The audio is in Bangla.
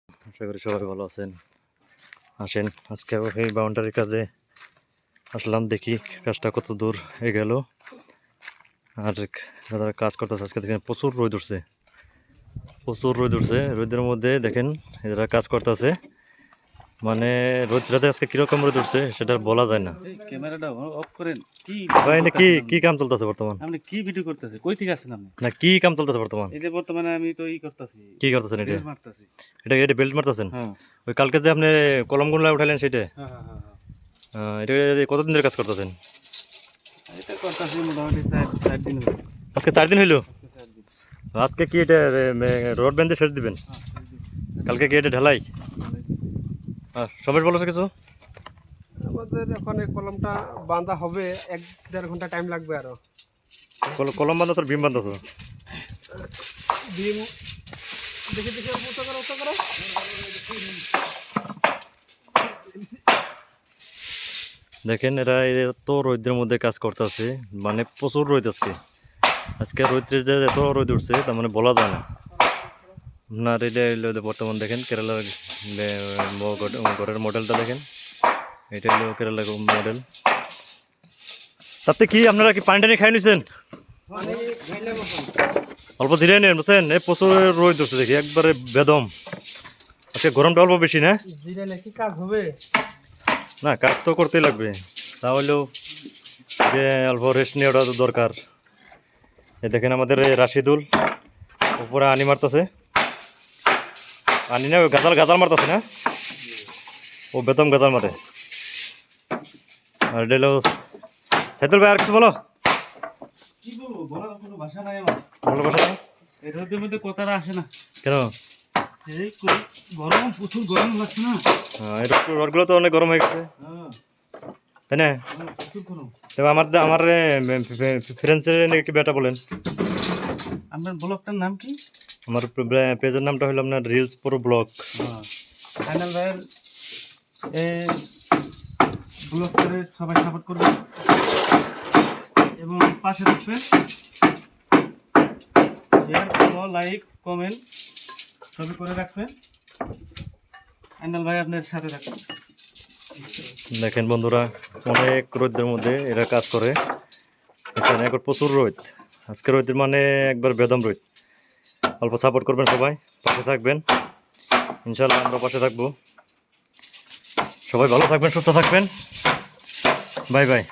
আশা করি সবাই ভালো আছেন। আসেন আজকে এই বাউন্ডারির কাজে আসলাম, দেখি কাজটা কত দূর এগেল। আর যারা কাজ করতেছে আজকে দেখেন প্রচুর রোদ উঠছে, রোদের মধ্যে দেখেন যারা কাজ করতেছে, মানে রোদটাতে আজকে কিরকম রোদ উঠছে সেটা বলা যায় না। ক্যামেরাটা অফ করেন। ভাই না কি কাম চলতেছে বর্তমান? আপনি কি ভিডিও করতেছে? কই থেকে আসেন আপনি? না কি কাম চলতেছে বর্তমান? এই যে বর্তমানে আমি তো করতেছি। কি করতেছেন? এটা বেল মারতেছি। এটা বেল্ট মারতেছেন? হ্যাঁ ওই কালকে যে আপনি কলমগুলো উঠালেন সেটা? হ্যাঁ হ্যাঁ এটা কতদিন ধরে কাজ করতেছেন? এটা করতেছি মোটামুটি 4 দিন হলো। আজকে 4 দিন হইলো। 4 দিন। আজকে কি এটা রড বেঁধে শেষ দিবেন? কালকে কি এটা ঢালাই? আর সবাই বলেছে কিছু? আমাদের এখন এই কলমটা বাঁধা হবে 1-1.5 ঘন্টা টাইম লাগবে আরো। কলম বাঁধা তোর বিম বাঁধা তো? ডিম দেখে দেখে উঁচু করো। দেখেন এরা এত রোদের মধ্যে কাজ করতেছে, মানে প্রচুর রোদ আজকে রোদ্রে যে এত রোদ উঠছে তার মানে বলা যায় না। আপনার এটা হইলো বর্তমান দেখেন কেরালার ঘরের মডেলটা দেখেন, এটা হলো কেরালার মডেল। তাতে কি আপনারা কি পানি টানি খাই নিছেন? অল্প ধীরে নেন বুঝছেন, এই প্রচুর রোদ উঠছে দেখি একবারে বেদম। আজকে গরমটা অল্প বেশি না? কি কাজ হবে? না কাজ তো করতেই লাগবে, তাহলেও যে অল্প রেস্ট নেওয়াটা তো দরকার। এই দেখেন আমাদের এই রাশিদুল উপরে আনি মারতেছে, আনি না ওই গাজাল মারতেছে না, ও বেদম গাজাল মারে। আর এটা হলো সাইদুল ভাই, আর কিছু বলো? কি বলবো, বলার কোনো ভাষা নাই আমার। বলো ভাষা নেই? এই রোদের মধ্যে কথাটা আসে না। কেন? এই গরম, প্রচুর গরম লাগছে না? এটা রডগুলো তো অনেক গরম হয়ে গেছে, হ্যাঁ তাই না? প্রচুর গরম। তবে আমার ফ্রেন্ডসের একটি বেটা বলেন। আপনার ব্লগটার নাম কি? আমার পেজের নামটা হলো আপনার রিলস প্রো ব্লগ। ফাইনাল ভাইয়ের এই ব্লগ করে সবাই সাপোর্ট করবেন এবং পাশে থাকবেন। শেয়ার, ফলো, লাইক, কমেন্ট সবই করে রাখবেন। ফাইনাল ভাই আপনার সাথে থাকবেন। দেখেন বন্ধুরা, অনেক রোদের মধ্যে এরা কাজ করে, এখন প্রচুর রোদ আজকে, রোদের মানে একবার বেদম রোদ। অল্প সাপোর্ট করবেন, সবাই পাশে থাকবেন, ইনশাল্লাহ আমরা পাশে থাকবো। সবাই ভালো থাকবেন, সুস্থ থাকবেন, বাই বাই।